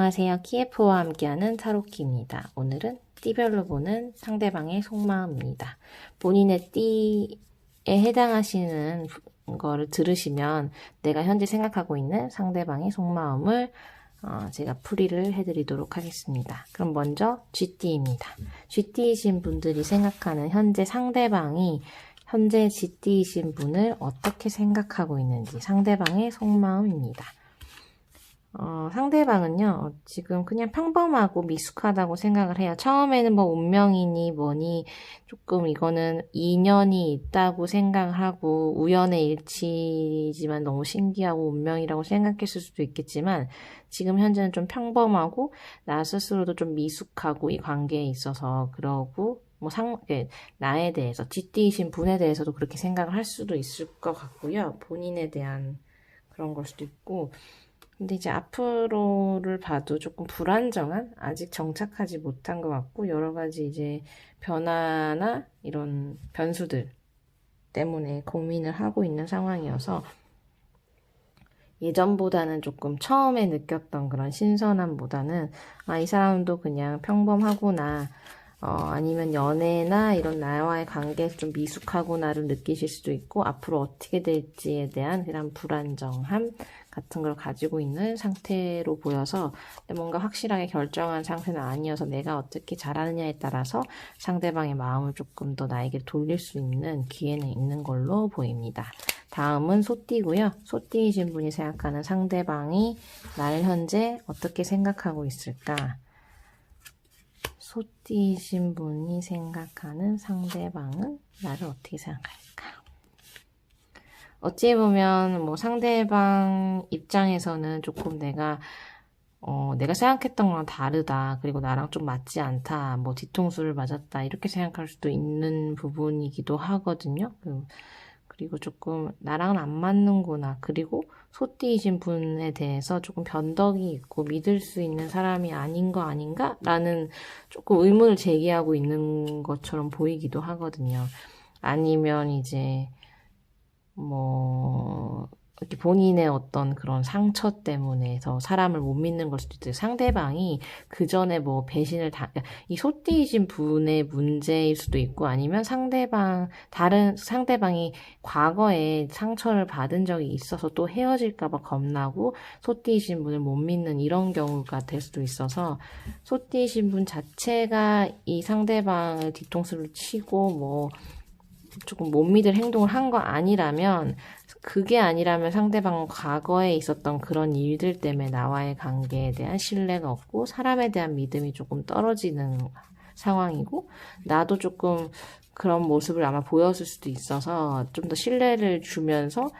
안녕하세요. 키에프와 함께하는 타로키입니다. 오늘은 띠별로 보는 상대방의 속마음입니다. 본인의 띠에 해당하시는 거를 들으시면 내가 현재 생각하고 있는 상대방의 속마음을 제가 풀이를 해드리도록 하겠습니다. 그럼 먼저 쥐띠입니다. 쥐띠이신 분들이 생각하는 현재 상대방이 현재 쥐띠이신 분을 어떻게 생각하고 있는지 상대방의 속마음입니다. 상대방은요, 지금 그냥 평범하고 미숙하다고 생각을 해요. 처음에는 뭐 운명이니 뭐니 조금 이거는 인연이 있다고 생각을 하고 우연의 일치지만 너무 신기하고 운명이라고 생각했을 수도 있겠지만 지금 현재는 좀 평범하고 나 스스로도 좀 미숙하고 이 관계에 있어서 그러고 뭐 나에 대해서 쥐띠이신 분에 대해서도 그렇게 생각을 할 수도 있을 것 같고요. 본인에 대한 그런 걸 수도 있고 근데 이제 앞으로를 봐도 조금 불안정한, 아직 정착하지 못한 것 같고, 여러 가지 이제 변화나 이런 변수들 때문에 고민을 하고 있는 상황이어서 예전보다는 조금 처음에 느꼈던 그런 신선함보다는 이 사람도 그냥 평범하구나, 아니면 연애나 이런 나와의 관계에서 좀 미숙하구나를 느끼실 수도 있고 앞으로 어떻게 될지에 대한 그런 불안정함 같은 걸 가지고 있는 상태로 보여서 뭔가 확실하게 결정한 상태는 아니어서 내가 어떻게 잘하느냐에 따라서 상대방의 마음을 조금 더 나에게 돌릴 수 있는 기회는 있는 걸로 보입니다. 다음은 소띠고요. 소띠이신 분이 생각하는 상대방이 나를 현재 어떻게 생각하고 있을까? 소띠이신 분이 생각하는 상대방은 나를 어떻게 생각할까? 어찌 보면 뭐 상대방 입장에서는 조금 내가 생각했던 거랑 다르다. 그리고 나랑 좀 맞지 않다. 뭐 뒤통수를 맞았다. 이렇게 생각할 수도 있는 부분이기도 하거든요. 그리고 조금 나랑은 안 맞는구나. 그리고 소띠이신 분에 대해서 조금 변덕이 있고 믿을 수 있는 사람이 아닌 거 아닌가? 라는 조금 의문을 제기하고 있는 것처럼 보이기도 하거든요. 아니면 이제 이렇게 본인의 어떤 그런 상처 때문에 더 사람을 못 믿는 걸 수도 있어요. 상대방이 그 전에 뭐 배신을 이 소띠이신 분의 문제일 수도 있고 아니면 다른 상대방이 과거에 상처를 받은 적이 있어서 또 헤어질까봐 겁나고 소띠이신 분을 못 믿는 이런 경우가 될 수도 있어서 소띠이신 분 자체가 이 상대방을 뒤통수를 치고 조금 못 믿을 행동을 한 거 아니라면 그게 아니라면 상대방은 과거에 있었던 그런 일들 때문에 나와의 관계에 대한 신뢰가 없고 사람에 대한 믿음이 조금 떨어지는 상황이고 나도 조금 그런 모습을 아마 보였을 수도 있어서 좀 더 신뢰를 주면서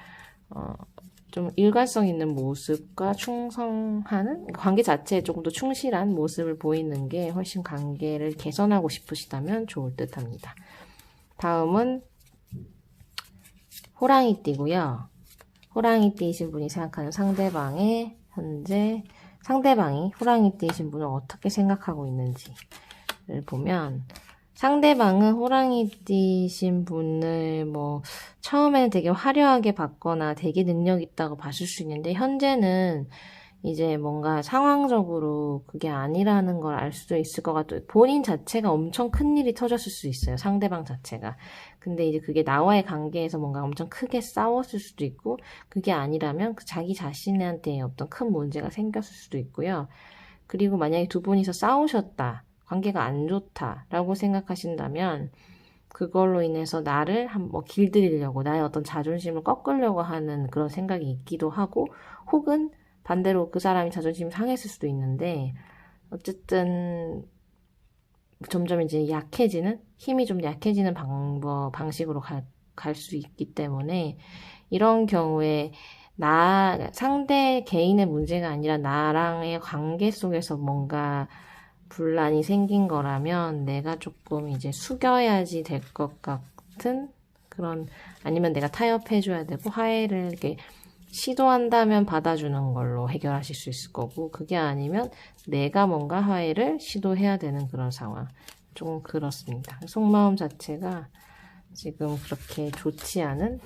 좀 일관성 있는 모습과 충성하는 관계 자체에 조금 더 충실한 모습을 보이는 게 훨씬 관계를 개선하고 싶으시다면 좋을 듯 합니다. 다음은 호랑이띠고요. 호랑이띠이신 분이 생각하는 상대방이 호랑이띠이신 분을 어떻게 생각하고 있는지를 보면 상대방은 호랑이띠이신 분을 처음에는 되게 화려하게 봤거나 되게 능력 있다고 봤을 수 있는데 현재는 이제 뭔가 상황적으로 그게 아니라는 걸 알 수도 있을 것 같아요. 본인 자체가 엄청 큰 일이 터졌을 수 있어요. 상대방 자체가. 근데 이제 그게 나와의 관계에서 뭔가 엄청 크게 싸웠을 수도 있고 그게 아니라면 자기 자신한테 어떤 큰 문제가 생겼을 수도 있고요. 그리고 만약에 두 분이서 싸우셨다. 관계가 안 좋다라고 생각하신다면 그걸로 인해서 나를 길들이려고 나의 어떤 자존심을 꺾으려고 하는 그런 생각이 있기도 하고 혹은 반대로 그 사람이 자존심이 상했을 수도 있는데 어쨌든 점점 이제 힘이 좀 약해지는 방식으로 갈 수 있기 때문에 이런 경우에 상대 개인의 문제가 아니라 나랑의 관계 속에서 뭔가 분란이 생긴 거라면 내가 조금 이제 숙여야지 될 것 같은 그런 아니면 내가 타협해줘야 되고 화해를 이렇게 시도한다면 받아주는 걸로 해결하실 수 있을 거고 그게 아니면 내가 뭔가 화해를 시도해야 되는 그런 상황 좀 그렇습니다. 속마음 자체가 지금 그렇게 좋지 않은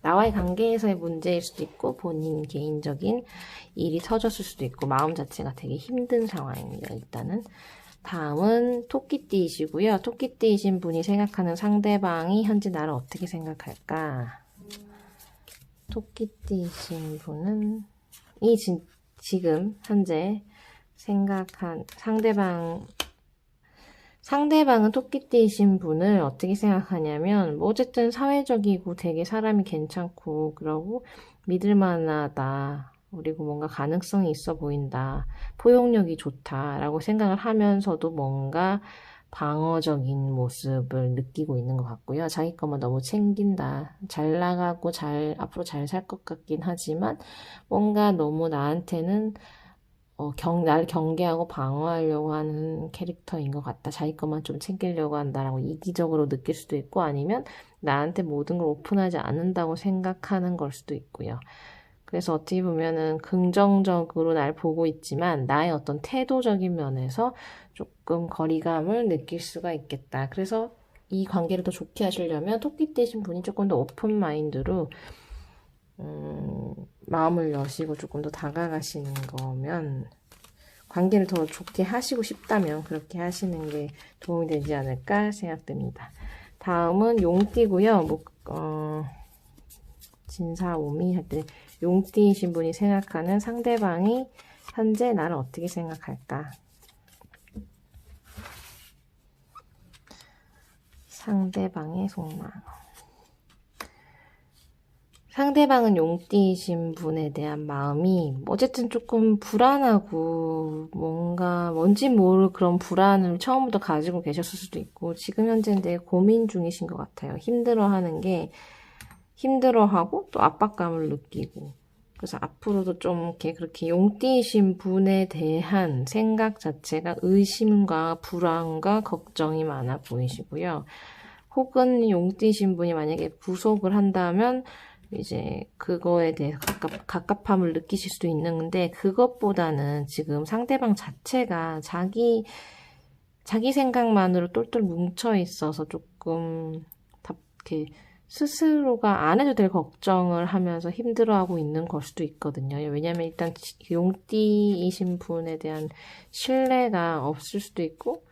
나와의 관계에서의 문제일 수도 있고 본인 개인적인 일이 터졌을 수도 있고 마음 자체가 되게 힘든 상황입니다. 일단은 다음은 토끼띠이시고요. 토끼띠이신 분이 생각하는 상대방이 현재 나를 어떻게 생각할까? 토끼띠이신 분은 지금 현재 생각한 상대방은 토끼띠이신 분을 어떻게 생각하냐면 뭐 어쨌든 사회적이고 되게 사람이 괜찮고 그러고 믿을만하다. 그리고 뭔가 가능성이 있어 보인다. 포용력이 좋다라고 생각을 하면서도 뭔가 방어적인 모습을 느끼고 있는 것 같고요. 자기 것만 너무 챙긴다. 잘 나가고 앞으로 잘 살 것 같긴 하지만 뭔가 너무 나한테는 나를 경계하고 방어하려고 하는 캐릭터인 것 같다. 자기 것만 좀 챙기려고 한다라고 이기적으로 느낄 수도 있고 아니면 나한테 모든 걸 오픈하지 않는다고 생각하는 걸 수도 있고요. 그래서 어떻게 보면은 긍정적으로 날 보고 있지만 나의 어떤 태도적인 면에서 조금 거리감을 느낄 수가 있겠다. 그래서 이 관계를 더 좋게 하시려면 토끼띠신 분이 조금 더 오픈 마인드로 마음을 여시고 조금 더 다가가시는 거면 관계를 더 좋게 하시고 싶다면 그렇게 하시는 게 도움이 되지 않을까 생각됩니다. 다음은 용띠고요. 진사오미 할 때 용띠이신 분이 생각하는 상대방이 현재 나를 어떻게 생각할까? 상대방의 속망. 상대방은 용띠이신 분에 대한 마음이 어쨌든 조금 불안하고 뭔지 모를 그런 불안을 처음부터 가지고 계셨을 수도 있고 지금 현재는 되게 고민 중이신 것 같아요. 힘들어하고 또 압박감을 느끼고 그래서 앞으로도 좀 이렇게 그렇게 용띠이신 분에 대한 생각 자체가 의심과 불안과 걱정이 많아 보이시고요. 혹은 용띠이신 분이 만약에 구속을 한다면 이제 그거에 대해서 갑갑함을 느끼실 수도 있는데 그것보다는 지금 상대방 자체가 자기 생각만으로 똘똘 뭉쳐 있어서 조금 이렇게 스스로가 안 해도 될 걱정을 하면서 힘들어하고 있는 걸 수도 있거든요. 왜냐면 일단 용띠이신 분에 대한 신뢰가 없을 수도 있고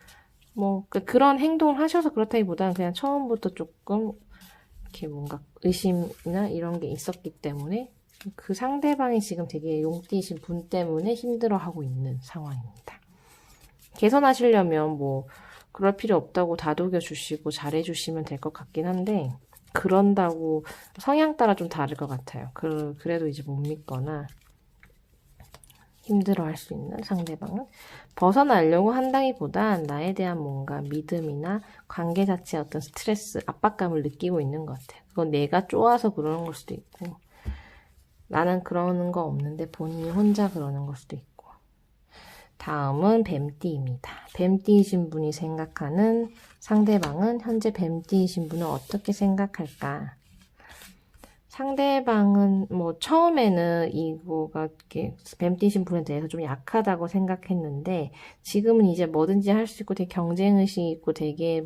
그런 행동을 하셔서 그렇다기보다는 그냥 처음부터 조금 이렇게 뭔가 의심이나 이런 게 있었기 때문에 그 상대방이 지금 되게 용띠이신 분 때문에 힘들어하고 있는 상황입니다. 개선하시려면 그럴 필요 없다고 다독여 주시고 잘해 주시면 될 것 같긴 한데 그런다고 성향 따라 좀 다를 것 같아요. 그래도 이제 못 믿거나 힘들어할 수 있는 상대방은 벗어나려고 한다기보단 나에 대한 뭔가 믿음이나 관계 자체의 어떤 스트레스, 압박감을 느끼고 있는 것 같아요. 그건 내가 쪼아서 그러는 걸 수도 있고 나는 그러는 거 없는데 본인이 혼자 그러는 걸 수도 있고 다음은 뱀띠입니다. 뱀띠이신 분이 생각하는 상대방은 현재 뱀띠이신 분은 어떻게 생각할까? 상대방은 처음에는 이거가 이렇게 뱀띠신 분에 대해서 좀 약하다고 생각했는데 지금은 이제 뭐든지 할 수 있고 되게 경쟁의식이 있고 되게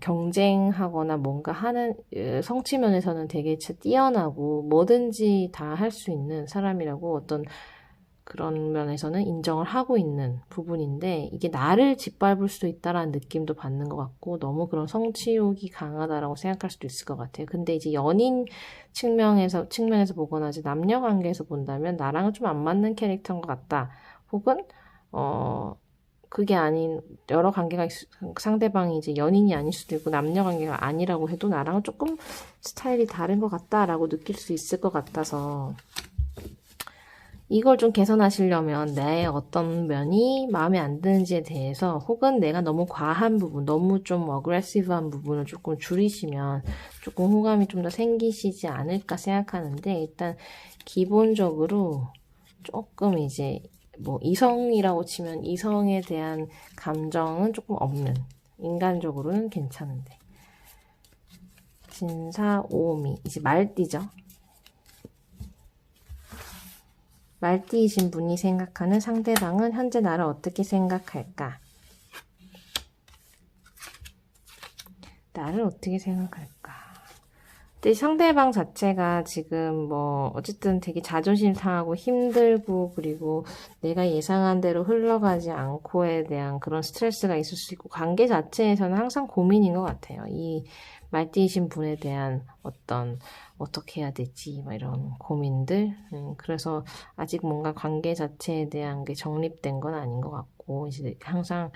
경쟁하거나 뭔가 하는 성취 면에서는 되게 뛰어나고 뭐든지 다 할 수 있는 사람이라고 어떤 그런 면에서는 인정을 하고 있는 부분인데 이게 나를 짓밟을 수도 있다라는 느낌도 받는 것 같고 너무 그런 성취욕이 강하다라고 생각할 수도 있을 것 같아요. 근데 이제 연인 측면에서 보거나 이제 남녀 관계에서 본다면 나랑은 좀 안 맞는 캐릭터인 것 같다. 혹은 그게 아닌 여러 관계가 상대방이 이제 연인이 아닐 수도 있고 남녀 관계가 아니라고 해도 나랑은 조금 스타일이 다른 것 같다라고 느낄 수 있을 것 같아서 이걸 좀 개선하시려면 내 어떤 면이 마음에 안 드는지에 대해서 혹은 내가 너무 과한 부분, 너무 좀 어그레시브한 부분을 조금 줄이시면 조금 호감이 좀 더 생기시지 않을까 생각하는데 일단 기본적으로 조금 이제 이성이라고 치면 이성에 대한 감정은 조금 없는 인간적으로는 괜찮은데 진사오미 이제 말띠죠. 말띠이신 분이 생각하는 상대방은 현재 나를 어떻게 생각할까? 나를 어떻게 생각할까? 근데 상대방 자체가 지금 뭐 어쨌든 되게 자존심 상하고 힘들고 그리고 내가 예상한 대로 흘러가지 않고에 대한 그런 스트레스가 있을 수 있고 관계 자체에서는 항상 고민인 것 같아요. 이 말띠이신 분에 대한 어떤 어떻게 해야 되지 막 이런 고민들. 그래서 아직 뭔가 관계 자체에 대한 게 정립된 건 아닌 것 같고 이제 항상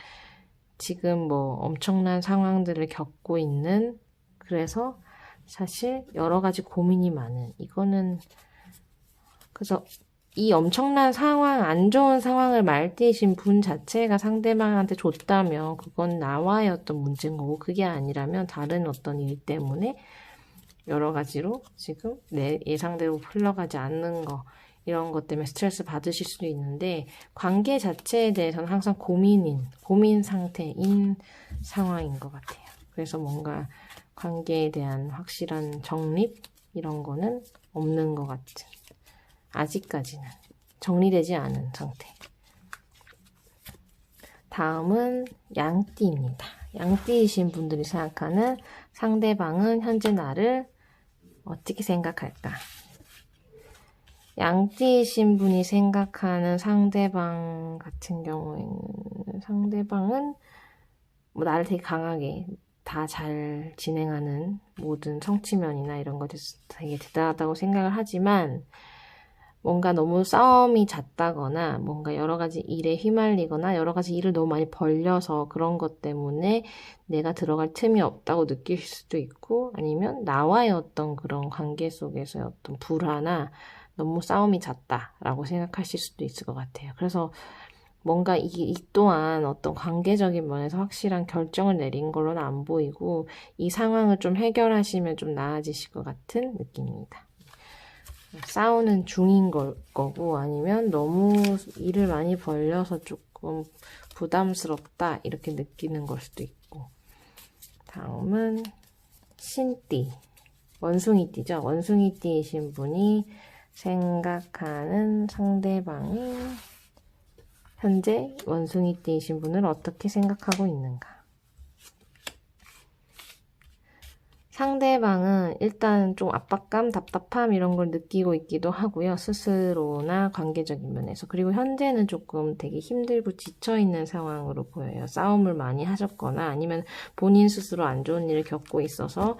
지금 뭐 엄청난 상황들을 겪고 있는 그래서 사실 여러 가지 고민이 많은 이거는 그래서 이 엄청난 상황, 안 좋은 상황을 말띠이신 분 자체가 상대방한테 줬다면 그건 나와의 어떤 문제인 거고 그게 아니라면 다른 어떤 일 때문에 여러 가지로 지금 내 예상대로 흘러가지 않는 거 이런 것 때문에 스트레스 받으실 수도 있는데 관계 자체에 대해서는 항상 고민 상태인 상황인 것 같아요. 그래서 뭔가 관계에 대한 확실한 정립 이런 거는 없는 것 같은 아직까지는 정리되지 않은 상태. 다음은 양띠입니다. 양띠이신 분들이 생각하는 상대방은 현재 나를 어떻게 생각할까? 양띠이신 분이 생각하는 상대방 같은 경우에는 상대방은 뭐 나를 되게 강하게 다 잘 진행하는 모든 성취면이나 이런 것에 되게 대단하다고 생각을 하지만 뭔가 너무 싸움이 잦다거나 뭔가 여러 가지 일에 휘말리거나 여러 가지 일을 너무 많이 벌려서 그런 것 때문에 내가 들어갈 틈이 없다고 느낄 수도 있고 아니면 나와의 어떤 그런 관계 속에서의 어떤 불화나 너무 싸움이 잦다라고 생각하실 수도 있을 것 같아요. 그래서 뭔가 이 또한 어떤 관계적인 면에서 확실한 결정을 내린 걸로는 안 보이고 이 상황을 좀 해결하시면 좀 나아지실 것 같은 느낌입니다. 싸우는 중인 거고 아니면 너무 일을 많이 벌려서 조금 부담스럽다 이렇게 느끼는 걸 수도 있고 다음은 신띠 원숭이띠죠. 원숭이띠이신 분이 생각하는 상대방이 현재 원숭이띠이신 분을 어떻게 생각하고 있는가? 상대방은 일단 좀 압박감, 답답함 이런 걸 느끼고 있기도 하고요. 스스로나 관계적인 면에서. 그리고 현재는 조금 되게 힘들고 지쳐있는 상황으로 보여요. 싸움을 많이 하셨거나 아니면 본인 스스로 안 좋은 일을 겪고 있어서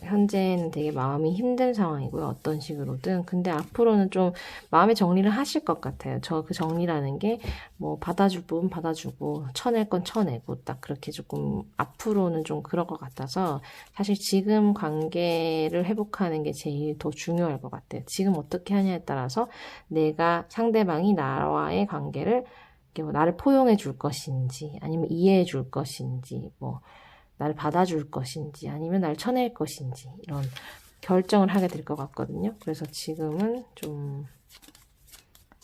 현재는 되게 마음이 힘든 상황이고요. 어떤 식으로든. 근데 앞으로는 좀 마음의 정리를 하실 것 같아요. 저 그 정리라는 게 뭐 받아줄 부분 받아주고 쳐낼 건 쳐내고 딱 그렇게 조금 앞으로는 좀 그럴 것 같아서 사실 지금 관계를 회복하는 게 제일 더 중요할 것 같아요. 지금 어떻게 하냐에 따라서 내가 상대방이 나와의 관계를 뭐 나를 포용해 줄 것인지 아니면 이해해 줄 것인지 뭐 나를 받아줄 것인지 아니면 나를 쳐낼 것인지 이런 결정을 하게 될 것 같거든요. 그래서 지금은 좀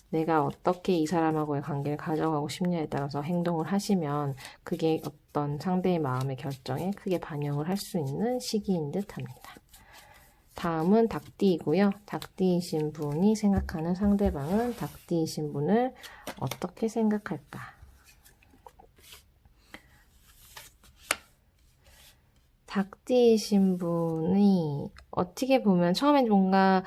내가 어떻게 이 사람하고의 관계를 가져가고 싶냐에 따라서 행동을 하시면 그게 어떤 상대의 마음의 결정에 크게 반영을 할 수 있는 시기인 듯 합니다. 다음은 닭띠이고요. 닭띠이신 분이 생각하는 상대방은 닭띠이신 분을 어떻게 생각할까? 닭띠이신 분이 어떻게 보면 처음엔 뭔가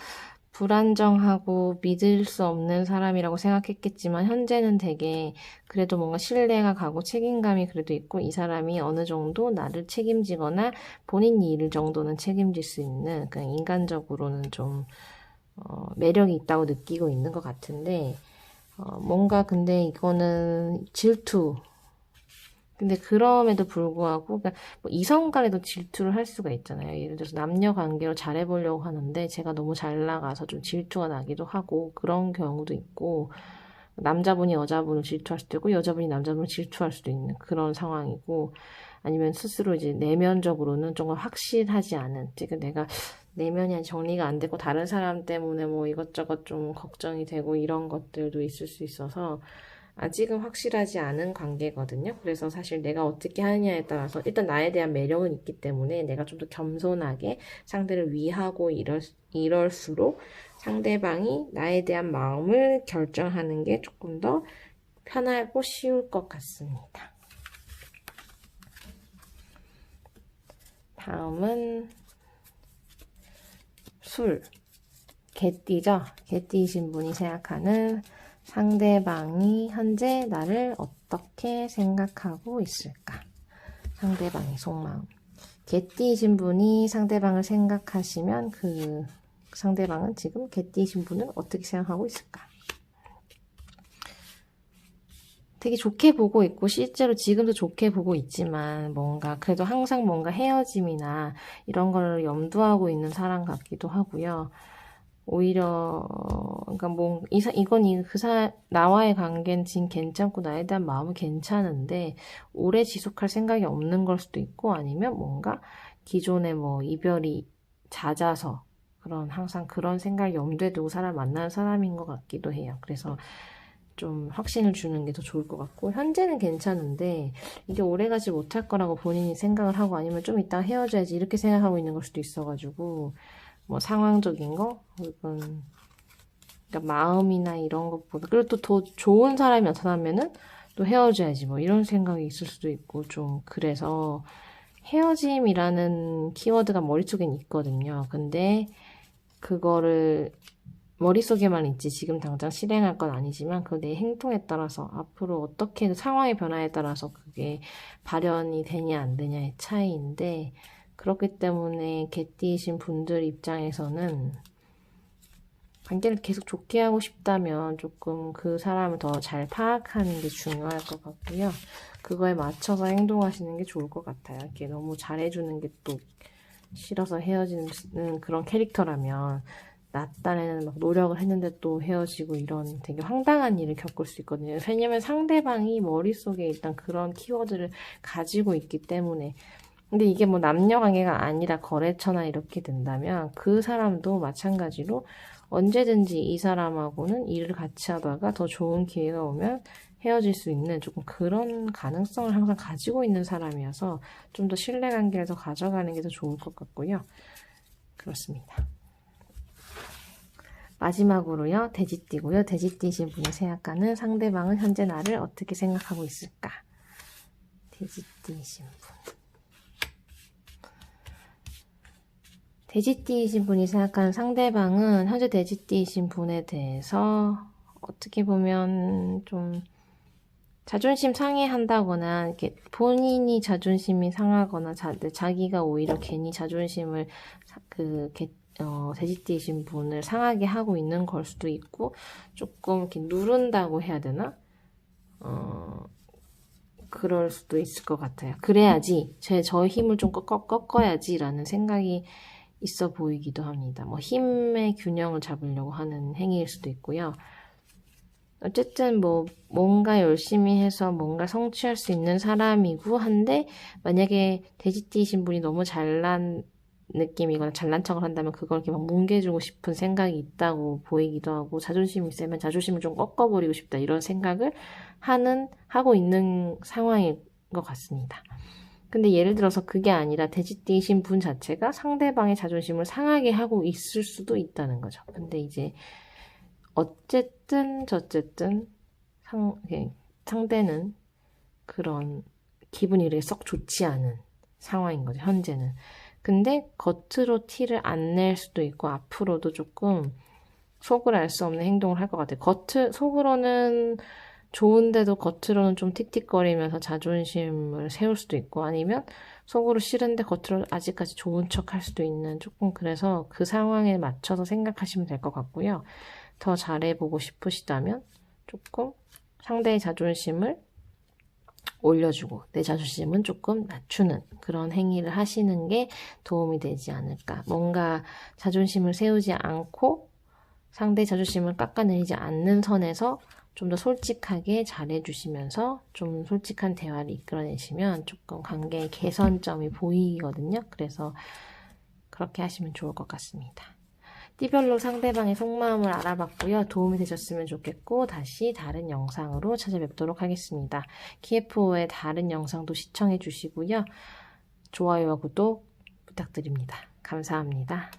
불안정하고 믿을 수 없는 사람이라고 생각했겠지만 현재는 되게 그래도 뭔가 신뢰가 가고 책임감이 그래도 있고 이 사람이 어느 정도 나를 책임지거나 본인 일 정도는 책임질 수 있는 그냥 인간적으로는 좀 매력이 있다고 느끼고 있는 것 같은데 뭔가 근데 이거는 질투 근데 그럼에도 불구하고 그러니까 뭐 이성 간에도 질투를 할 수가 있잖아요. 예를 들어서 남녀 관계로 잘해보려고 하는데 제가 너무 잘 나가서 좀 질투가 나기도 하고 그런 경우도 있고 남자분이 여자분을 질투할 수도 있고 여자분이 남자분을 질투할 수도 있는 그런 상황이고 아니면 스스로 이제 내면적으로는 조금 확실하지 않은 지금 내가 내면이 정리가 안 되고 다른 사람 때문에 뭐 이것저것 좀 걱정이 되고 이런 것들도 있을 수 있어서 아직은 확실하지 않은 관계거든요. 그래서 사실 내가 어떻게 하느냐에 따라서 일단 나에 대한 매력은 있기 때문에 내가 좀 더 겸손하게 상대를 위하고 이럴수록 상대방이 나에 대한 마음을 결정하는 게 조금 더 편하고 쉬울 것 같습니다. 다음은 술, 개띠죠? 개띠이신 분이 생각하는 상대방이 현재 나를 어떻게 생각하고 있을까? 상대방의 속마음. 개띠이신 분이 상대방을 생각하시면 그 상대방은 지금 개띠이신 분을 어떻게 생각하고 있을까? 되게 좋게 보고 있고 실제로 지금도 좋게 보고 있지만 뭔가 그래도 항상 뭔가 헤어짐이나 이런 걸 염두하고 있는 사람 같기도 하고요. 오히려 그러니까 나와의 관계는 지금 괜찮고 나에 대한 마음은 괜찮은데 오래 지속할 생각이 없는 걸 수도 있고 아니면 뭔가 기존에 뭐 이별이 잦아서 항상 그런 생각을 염두에 두고 사람 만나는 사람인 것 같기도 해요. 그래서 좀 확신을 주는 게 더 좋을 것 같고 현재는 괜찮은데 이게 오래가지 못할 거라고 본인이 생각을 하고 아니면 좀 이따 헤어져야지 이렇게 생각하고 있는 걸 수도 있어가지고 뭐 상황적인 거 혹은 그러니까 마음이나 이런 것보다 그리고 또 더 좋은 사람이 나타나면은 또 헤어져야지 뭐 이런 생각이 있을 수도 있고 좀 그래서 헤어짐이라는 키워드가 머릿속엔 있거든요. 근데 그거를 머릿속에만 있지 지금 당장 실행할 건 아니지만 그 내 행동에 따라서 앞으로 어떻게 상황의 변화에 따라서 그게 발현이 되냐 안 되냐의 차이인데 그렇기 때문에 개띠이신 분들 입장에서는 관계를 계속 좋게 하고 싶다면 조금 그 사람을 더 잘 파악하는 게 중요할 것 같고요. 그거에 맞춰서 행동하시는 게 좋을 것 같아요. 이렇게 너무 잘해주는 게 또 싫어서 헤어지는 그런 캐릭터라면 나 딴에는 막 노력을 했는데 또 헤어지고 이런 되게 황당한 일을 겪을 수 있거든요. 왜냐면 상대방이 머릿속에 일단 그런 키워드를 가지고 있기 때문에 근데 이게 뭐 남녀 관계가 아니라 거래처나 이렇게 된다면 그 사람도 마찬가지로 언제든지 이 사람하고는 일을 같이 하다가 더 좋은 기회가 오면 헤어질 수 있는 조금 그런 가능성을 항상 가지고 있는 사람이어서 좀 더 신뢰관계를 더 가져가는 게 더 좋을 것 같고요. 그렇습니다. 마지막으로요. 돼지띠고요. 돼지띠신 분이 생각하는 상대방은 현재 나를 어떻게 생각하고 있을까? 돼지띠신 분. 돼지띠이신 분이 생각하는 상대방은 현재 돼지띠이신 분에 대해서 어떻게 보면 좀 자존심 상해한다거나 이렇게 본인이 자존심이 상하거나 자기가 오히려 괜히 자존심을 돼지띠이신 분을 상하게 하고 있는 걸 수도 있고 조금 이렇게 누른다고 해야 되나? 그럴 수도 있을 것 같아요. 그래야지 저의 힘을 좀 꺾어야지 라는 생각이 있어 보이기도 합니다. 뭐 힘의 균형을 잡으려고 하는 행위일 수도 있고요. 어쨌든 뭐 뭔가 열심히 해서 뭔가 성취할 수 있는 사람이고 한데 만약에 돼지띠이신 분이 너무 잘난 느낌이거나 잘난 척을 한다면 그걸 이렇게 막 뭉개주고 싶은 생각이 있다고 보이기도 하고 자존심이 세면 자존심을 좀 꺾어버리고 싶다 이런 생각을 하고 있는 상황인 것 같습니다. 근데 예를 들어서 그게 아니라 돼지띠이신 분 자체가 상대방의 자존심을 상하게 하고 있을 수도 있다는 거죠. 근데 이제 어쨌든 저쨌든 상대는 그런 기분이 이렇게 썩 좋지 않은 상황인 거죠. 현재는. 근데 겉으로 티를 안 낼 수도 있고 앞으로도 조금 속을 알 수 없는 행동을 할 것 같아요. 속으로는 좋은데도 겉으로는 좀 틱틱거리면서 자존심을 세울 수도 있고 아니면 속으로 싫은데 겉으로 아직까지 좋은 척 할 수도 있는 조금 그래서 그 상황에 맞춰서 생각하시면 될 것 같고요. 더 잘해보고 싶으시다면 조금 상대의 자존심을 올려주고 내 자존심은 조금 낮추는 그런 행위를 하시는 게 도움이 되지 않을까. 뭔가 자존심을 세우지 않고 상대의 자존심을 깎아내리지 않는 선에서 좀 더 솔직하게 잘해주시면서 좀 솔직한 대화를 이끌어내시면 조금 관계의 개선점이 보이거든요. 그래서 그렇게 하시면 좋을 것 같습니다. 띠별로 상대방의 속마음을 알아봤고요. 도움이 되셨으면 좋겠고 다시 다른 영상으로 찾아뵙도록 하겠습니다. 키에프의 다른 영상도 시청해 주시고요. 좋아요와 구독 부탁드립니다. 감사합니다.